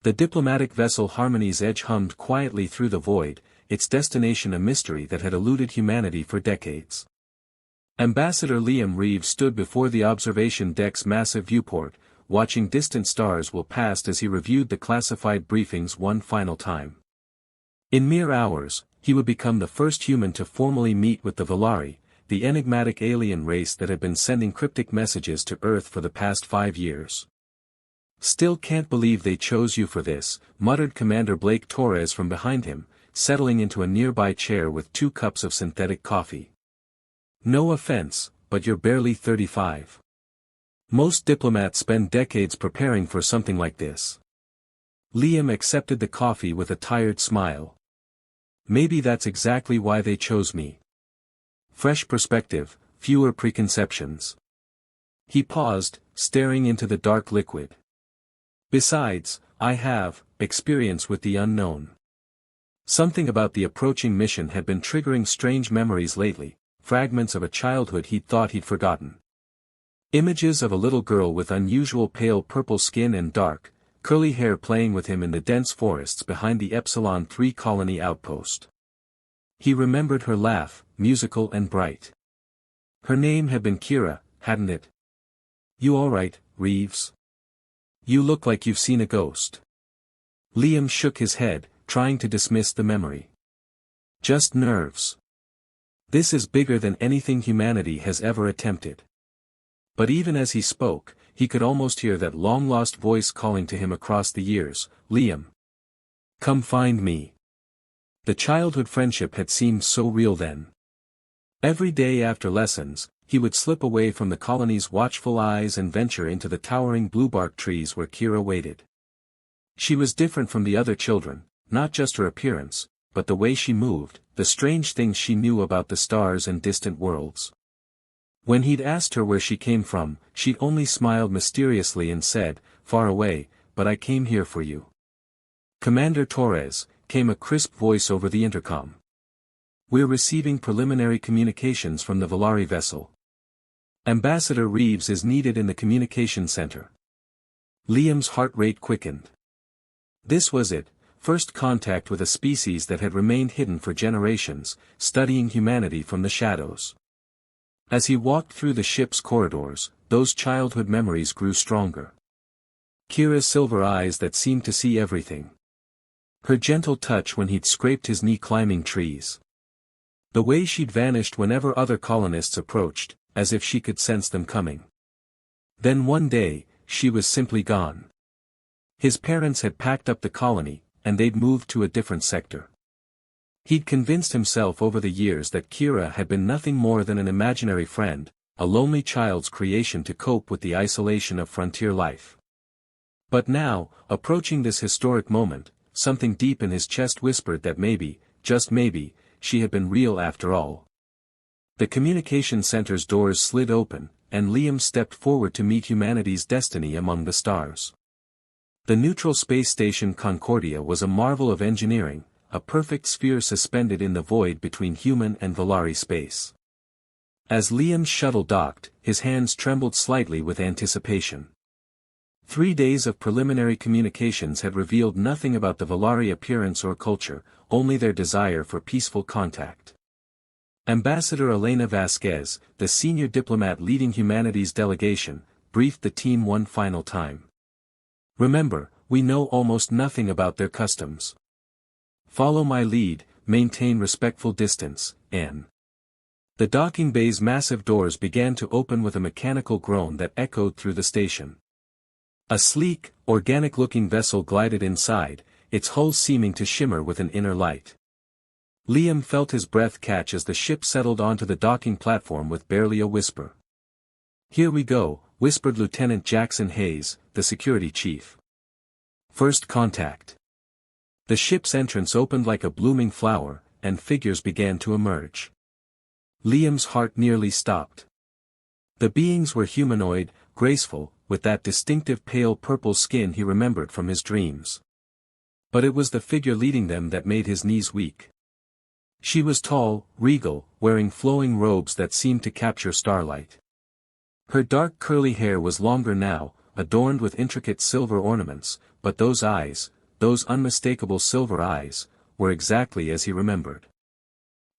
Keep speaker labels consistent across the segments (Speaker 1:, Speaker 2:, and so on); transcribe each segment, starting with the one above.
Speaker 1: The diplomatic vessel Harmony's Edge hummed quietly through the void, its destination a mystery that had eluded humanity for decades. Ambassador Liam Reeves stood before the observation deck's massive viewport, watching distant stars whirl past as he reviewed the classified briefings one final time. In mere hours, he would become the first human to formally meet with the Valari, the enigmatic alien race that had been sending cryptic messages to Earth for the past 5 years. "Still can't believe they chose you for this," muttered Commander Blake Torres from behind him, settling into a nearby chair with 2 cups of synthetic coffee. "No offense, but you're barely 35. Most diplomats spend decades preparing for something like this." Liam accepted the coffee with a tired smile. "Maybe that's exactly why they chose me. Fresh perspective, fewer preconceptions." He paused, staring into the dark liquid. "Besides, I have experience with the unknown." Something about the approaching mission had been triggering strange memories lately, fragments of a childhood he'd thought he'd forgotten. Images of a little girl with unusual pale purple skin and dark, curly hair playing with him in the dense forests behind the Epsilon 3 colony outpost. He remembered her laugh, musical and bright. Her name had been Kira, hadn't it? "You all right, Reeves? You look like you've seen a ghost." Liam shook his head, trying to dismiss the memory. "Just nerves. This is bigger than anything humanity has ever attempted." But even as he spoke, he could almost hear that long-lost voice calling to him across the years, "Liam. Come find me." The childhood friendship had seemed so real then. Every day after lessons, he would slip away from the colony's watchful eyes and venture into the towering bluebark trees where Kira waited. She was different from the other children, not just her appearance, but the way she moved, the strange things she knew about the stars and distant worlds. When he'd asked her where she came from, she'd only smiled mysteriously and said, "Far away, but I came here for you." "Commander Torres," came a crisp voice over the intercom. "We're receiving preliminary communications from the Valari vessel. Ambassador Reeves is needed in the communication center." Liam's heart rate quickened. This was it, first contact with a species that had remained hidden for generations, studying humanity from the shadows. As he walked through the ship's corridors, those childhood memories grew stronger. Kira's silver eyes that seemed to see everything. Her gentle touch when he'd scraped his knee climbing trees. The way she'd vanished whenever other colonists approached, as if she could sense them coming. Then one day, she was simply gone. His parents had packed up the colony, and they'd moved to a different sector. He'd convinced himself over the years that Kira had been nothing more than an imaginary friend, a lonely child's creation to cope with the isolation of frontier life. But now, approaching this historic moment, something deep in his chest whispered that maybe, just maybe, she had been real after all. The communication center's doors slid open, and Liam stepped forward to meet humanity's destiny among the stars. The neutral space station Concordia was a marvel of engineering, a perfect sphere suspended in the void between human and Valari space. As Liam's shuttle docked, his hands trembled slightly with anticipation. 3 days of preliminary communications had revealed nothing about the Valari appearance or culture, only their desire for peaceful contact. Ambassador Elena Vasquez, the senior diplomat leading humanity's delegation, briefed the team one final time. "Remember, we know almost nothing about their customs. Follow my lead, maintain respectful distance, N." The docking bay's massive doors began to open with a mechanical groan that echoed through the station. A sleek, organic-looking vessel glided inside, its hull seeming to shimmer with an inner light. Liam felt his breath catch as the ship settled onto the docking platform with barely a whisper. "Here we go," whispered Lieutenant Jackson Hayes, the security chief. "First contact." The ship's entrance opened like a blooming flower, and figures began to emerge. Liam's heart nearly stopped. The beings were humanoid, graceful, with that distinctive pale purple skin he remembered from his dreams. But it was the figure leading them that made his knees weak. She was tall, regal, wearing flowing robes that seemed to capture starlight. Her dark curly hair was longer now, adorned with intricate silver ornaments, but those eyes, those unmistakable silver eyes, were exactly as he remembered.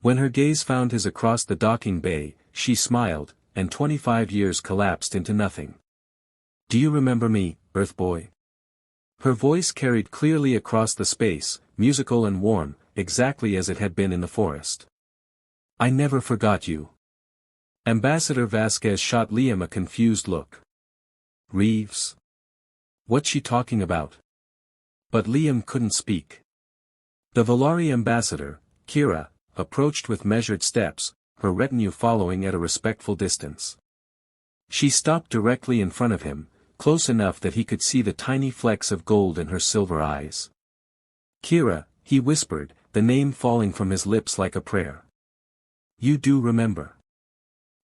Speaker 1: When her gaze found his across the docking bay, she smiled, and 25 years collapsed into nothing. "Do you remember me, Earthboy?" Her voice carried clearly across the space, musical and warm, exactly as it had been in the forest. "I never forgot you." Ambassador Vasquez shot Liam a confused look. "Reeves? What's she talking about?" But Liam couldn't speak. The Valari ambassador, Kira, approached with measured steps, her retinue following at a respectful distance. She stopped directly in front of him, close enough that he could see the tiny flecks of gold in her silver eyes. "Kira," he whispered, the name falling from his lips like a prayer. "You do remember."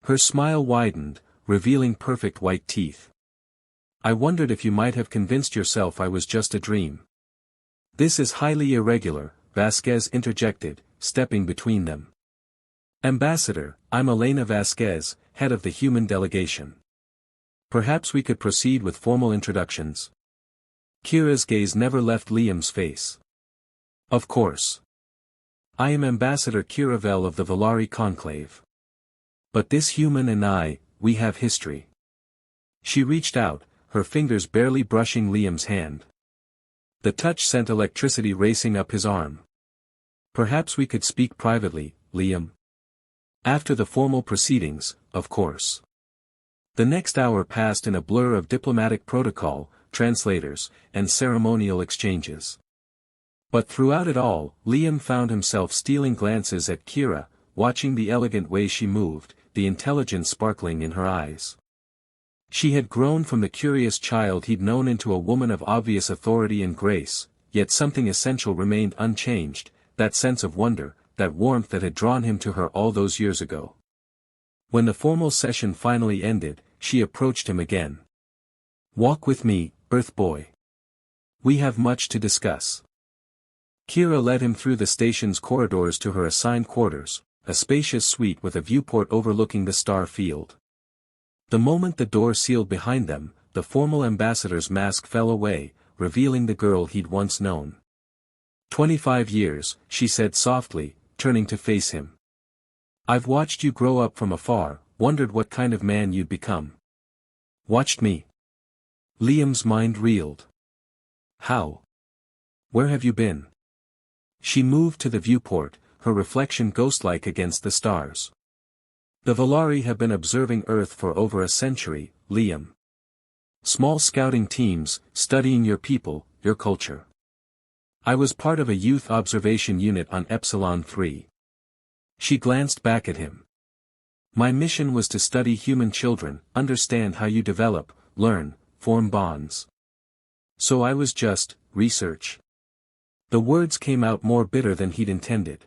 Speaker 1: Her smile widened, revealing perfect white teeth. "I wondered if you might have convinced yourself I was just a dream." "This is highly irregular," Vasquez interjected, stepping between them. "Ambassador, I'm Elena Vasquez, head of the human delegation. Perhaps we could proceed with formal introductions." Kira's gaze never left Liam's face. "Of course. I am Ambassador Kiravel of the Valari Conclave. But this human and I, we have history." She reached out, her fingers barely brushing Liam's hand. The touch sent electricity racing up his arm. "Perhaps we could speak privately, Liam. After the formal proceedings, of course." The next hour passed in a blur of diplomatic protocol, translators, and ceremonial exchanges. But throughout it all, Liam found himself stealing glances at Kira, watching the elegant way she moved, the intelligence sparkling in her eyes. She had grown from the curious child he'd known into a woman of obvious authority and grace, yet something essential remained unchanged, that sense of wonder, that warmth that had drawn him to her all those years ago. When the formal session finally ended, she approached him again. "Walk with me, Earthboy. We have much to discuss." Kira led him through the station's corridors to her assigned quarters, a spacious suite with a viewport overlooking the star field. The moment the door sealed behind them, the formal ambassador's mask fell away, revealing the girl he'd once known. 25 years, she said softly, turning to face him. "I've watched you grow up from afar, wondered what kind of man you'd become." "Watched me?" Liam's mind reeled. "How? Where have you been?" She moved to the viewport, her reflection ghost-like against the stars. "The Valari have been observing Earth for over a century, Liam. Small scouting teams, studying your people, your culture. I was part of a youth observation unit on Epsilon 3. She glanced back at him. "My mission was to study human children, understand how you develop, learn, form bonds. So I was just, research." The words came out more bitter than he'd intended.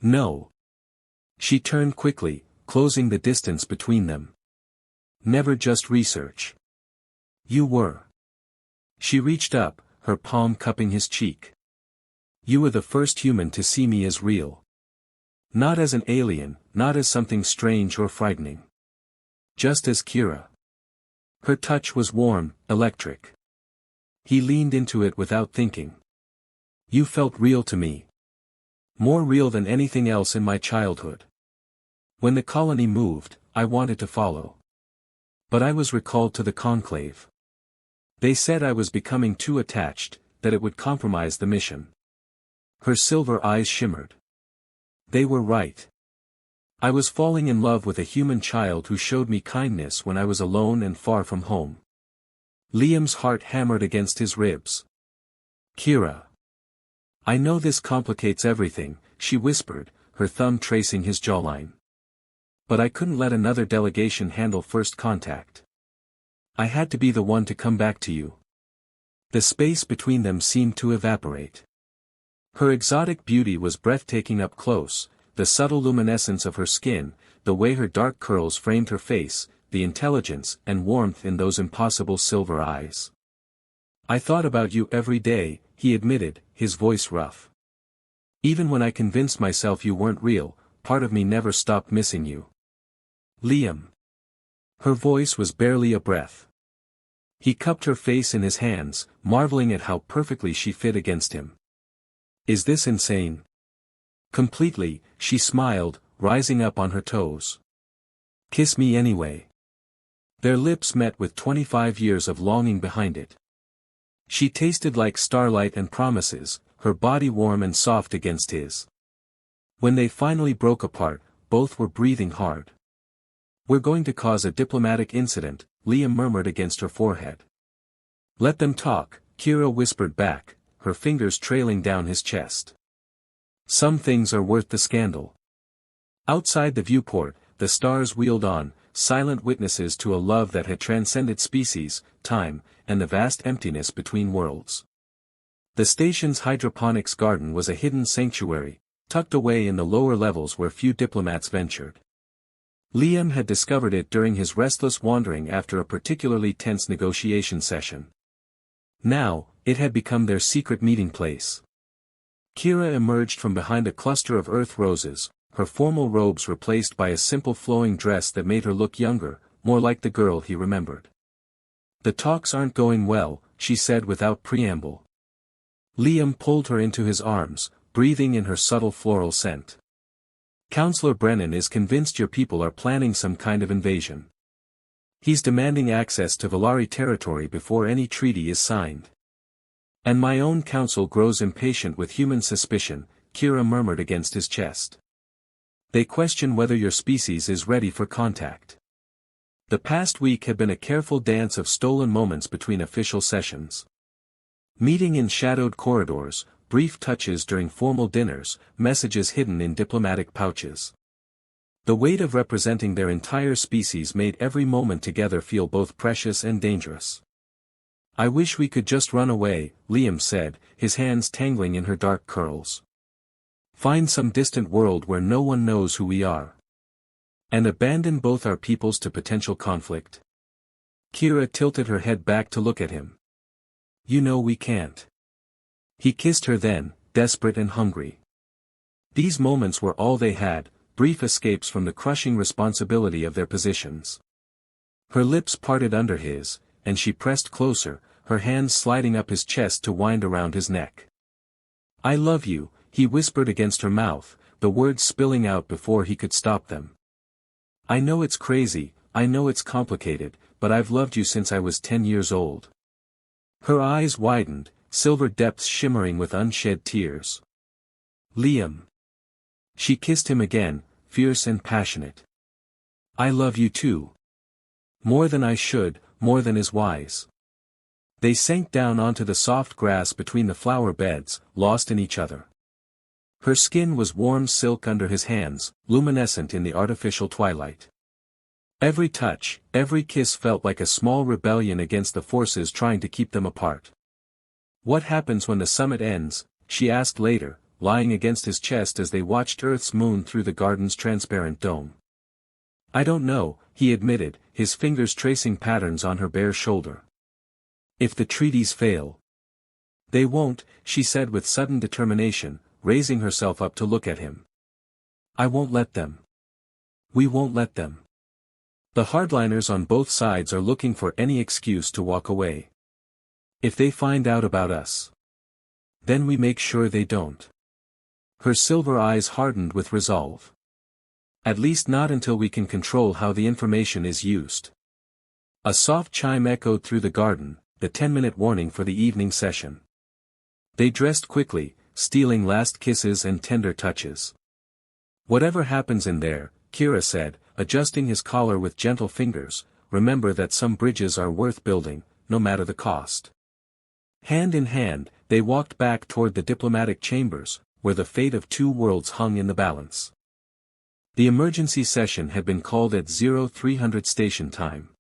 Speaker 1: "No." She turned quickly, closing the distance between them. "Never just research. You were." She reached up, her palm cupping his cheek. "You were the first human to see me as real. Not as an alien, not as something strange or frightening. Just as Kira." Her touch was warm, electric. He leaned into it without thinking. "You felt real to me. More real than anything else in my childhood. When the colony moved, I wanted to follow. But I was recalled to the conclave. They said I was becoming too attached, that it would compromise the mission." Her silver eyes shimmered. "They were right. I was falling in love with a human child who showed me kindness when I was alone and far from home." Liam's heart hammered against his ribs. "Kira. I know this complicates everything," she whispered, her thumb tracing his jawline. "But I couldn't let another delegation handle first contact. I had to be the one to come back to you." The space between them seemed to evaporate. Her exotic beauty was breathtaking up close, the subtle luminescence of her skin, the way her dark curls framed her face, the intelligence and warmth in those impossible silver eyes. "I thought about you every day," he admitted, his voice rough. "Even when I convinced myself you weren't real, part of me never stopped missing you." "Liam." Her voice was barely a breath. He cupped her face in his hands, marveling at how perfectly she fit against him. Is this insane? Completely, she smiled, rising up on her toes. Kiss me anyway. Their lips met with 25 years of longing behind it. She tasted like starlight and promises, her body warm and soft against his. When they finally broke apart, both were breathing hard. We're going to cause a diplomatic incident, Liam murmured against her forehead. Let them talk, Kira whispered back, her fingers trailing down his chest. Some things are worth the scandal. Outside the viewport, the stars wheeled on, silent witnesses to a love that had transcended species, time, and the vast emptiness between worlds. The station's hydroponics garden was a hidden sanctuary, tucked away in the lower levels where few diplomats ventured. Liam had discovered it during his restless wandering after a particularly tense negotiation session. Now, it had become their secret meeting place. Kira emerged from behind a cluster of earth roses, her formal robes replaced by a simple flowing dress that made her look younger, more like the girl he remembered. The talks aren't going well, she said without preamble. Liam pulled her into his arms, breathing in her subtle floral scent. Counselor Brennan is convinced your people are planning some kind of invasion. He's demanding access to Valari territory before any treaty is signed. And my own council grows impatient with human suspicion, Kira murmured against his chest. They question whether your species is ready for contact. The past week had been a careful dance of stolen moments between official sessions. Meeting in shadowed corridors, brief touches during formal dinners, messages hidden in diplomatic pouches. The weight of representing their entire species made every moment together feel both precious and dangerous. I wish we could just run away, Liam said, his hands tangling in her dark curls. Find some distant world where no one knows who we are. And abandon both our peoples to potential conflict. Kira tilted her head back to look at him. You know we can't. He kissed her then, desperate and hungry. These moments were all they had, brief escapes from the crushing responsibility of their positions. Her lips parted under his, and she pressed closer, her hands sliding up his chest to wind around his neck. I love you, he whispered against her mouth, the words spilling out before he could stop them. I know it's crazy, I know it's complicated, but I've loved you since I was 10 years old. Her eyes widened, silver depths shimmering with unshed tears. Liam. She kissed him again, fierce and passionate. I love you too. More than I should, more than is wise. They sank down onto the soft grass between the flower beds, lost in each other. Her skin was warm silk under his hands, luminescent in the artificial twilight. Every touch, every kiss felt like a small rebellion against the forces trying to keep them apart. What happens when the summit ends? She asked later, lying against his chest as they watched Earth's moon through the garden's transparent dome. I don't know, he admitted, his fingers tracing patterns on her bare shoulder. If the treaties fail. They won't, she said with sudden determination, raising herself up to look at him. I won't let them. We won't let them. The hardliners on both sides are looking for any excuse to walk away. If they find out about us, then we make sure they don't. Her silver eyes hardened with resolve. At least not until we can control how the information is used. A soft chime echoed through the garden, the 10-minute warning for the evening session. They dressed quickly, stealing last kisses and tender touches. Whatever happens in there, Kira said, adjusting his collar with gentle fingers, remember that some bridges are worth building, no matter the cost. Hand in hand, they walked back toward the diplomatic chambers, where the fate of two worlds hung in the balance. The emergency session had been called at 0300 station time.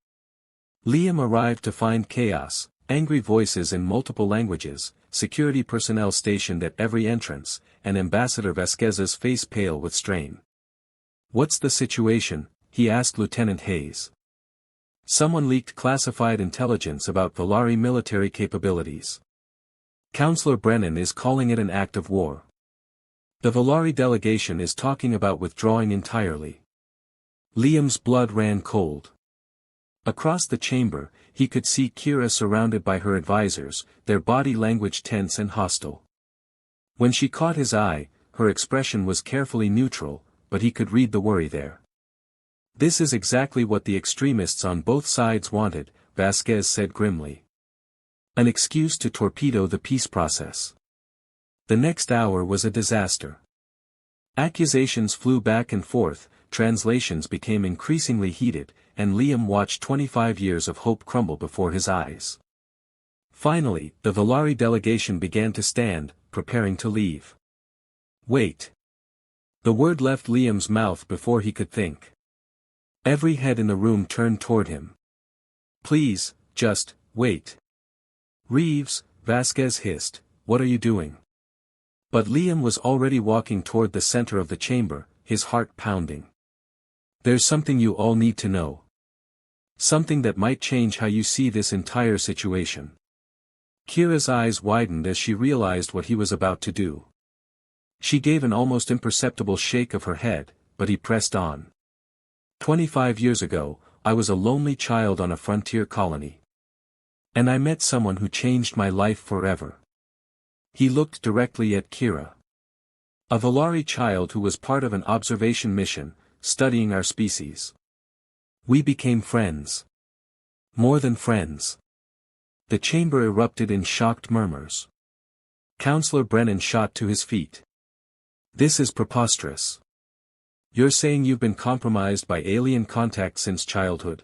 Speaker 1: Liam arrived to find chaos, angry voices in multiple languages, security personnel stationed at every entrance, and Ambassador Vasquez's face pale with strain. What's the situation? He asked Lieutenant Hayes. Someone leaked classified intelligence about Valari military capabilities. Counselor Brennan is calling it an act of war. The Valari delegation is talking about withdrawing entirely. Liam's blood ran cold. Across the chamber, he could see Kira surrounded by her advisors, their body language tense and hostile. When she caught his eye, her expression was carefully neutral, but he could read the worry there. "This is exactly what the extremists on both sides wanted," Vasquez said grimly. "An excuse to torpedo the peace process." The next hour was a disaster. Accusations flew back and forth, translations became increasingly heated, and Liam watched 25 years of hope crumble before his eyes. Finally, the Valari delegation began to stand, preparing to leave. "Wait." The word left Liam's mouth before he could think. Every head in the room turned toward him. "Please, just, wait." "Reeves," Vasquez hissed, "what are you doing?" But Liam was already walking toward the center of the chamber, his heart pounding. "There's something you all need to know. Something that might change how you see this entire situation." Kira's eyes widened as she realized what he was about to do. She gave an almost imperceptible shake of her head, but he pressed on. 25 years ago, I was a lonely child on a frontier colony. And I met someone who changed my life forever." He looked directly at Kira. "A Valari child who was part of an observation mission, studying our species. We became friends. More than friends." The chamber erupted in shocked murmurs. Counselor Brennan shot to his feet. "This is preposterous. You're saying you've been compromised by alien contact since childhood?"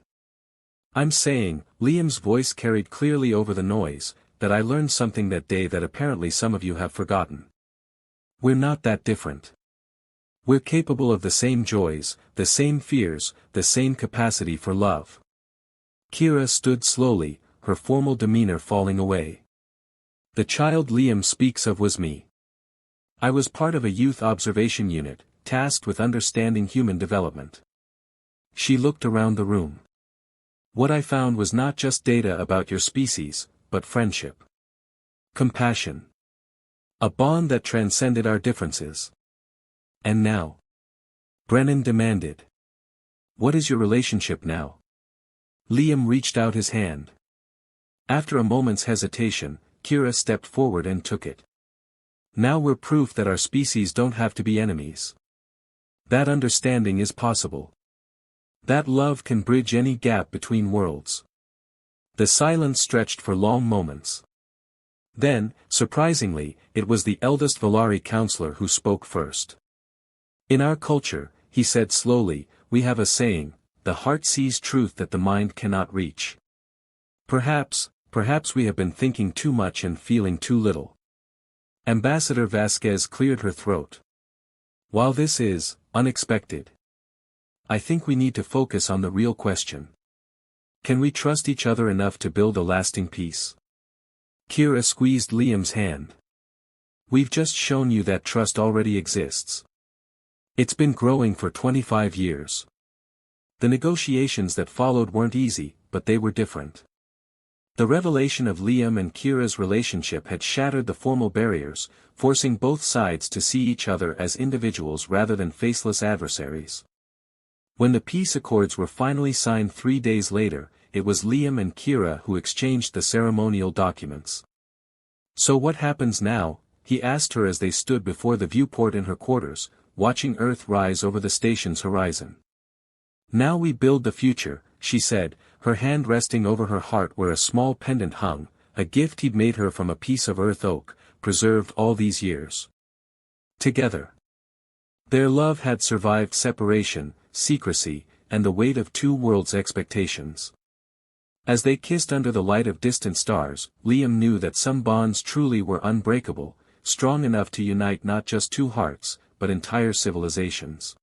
Speaker 1: "I'm saying," Liam's voice carried clearly over the noise, "that I learned something that day that apparently some of you have forgotten. We're not that different. We're capable of the same joys, the same fears, the same capacity for love." Kira stood slowly, her formal demeanor falling away. "The child Liam speaks of was me. I was part of a youth observation unit, tasked with understanding human development." She looked around the room. "What I found was not just data about your species, but friendship. Compassion. A bond that transcended our differences. And now?" Brennan demanded. "What is your relationship now?" Liam reached out his hand. After a moment's hesitation, Kira stepped forward and took it. "Now we're proof that our species don't have to be enemies. That understanding is possible. That love can bridge any gap between worlds." The silence stretched for long moments. Then, surprisingly, it was the eldest Valari counselor who spoke first. "In our culture," he said slowly, "we have a saying, the heart sees truth that the mind cannot reach. Perhaps we have been thinking too much and feeling too little." Ambassador Vasquez cleared her throat. "While this is unexpected, I think we need to focus on the real question. Can we trust each other enough to build a lasting peace?" Kira squeezed Liam's hand. "We've just shown you that trust already exists. It's been growing for 25 years. The negotiations that followed weren't easy, but they were different. The revelation of Liam and Kira's relationship had shattered the formal barriers, forcing both sides to see each other as individuals rather than faceless adversaries. When the peace accords were finally signed 3 days later, it was Liam and Kira who exchanged the ceremonial documents. "So what happens now?" he asked her as they stood before the viewport in her quarters, watching Earth rise over the station's horizon. "Now we build the future," she said, her hand resting over her heart where a small pendant hung, a gift he'd made her from a piece of earth oak, preserved all these years. Together. Their love had survived separation, secrecy, and the weight of two worlds' expectations. As they kissed under the light of distant stars, Liam knew that some bonds truly were unbreakable, strong enough to unite not just two hearts, but entire civilizations.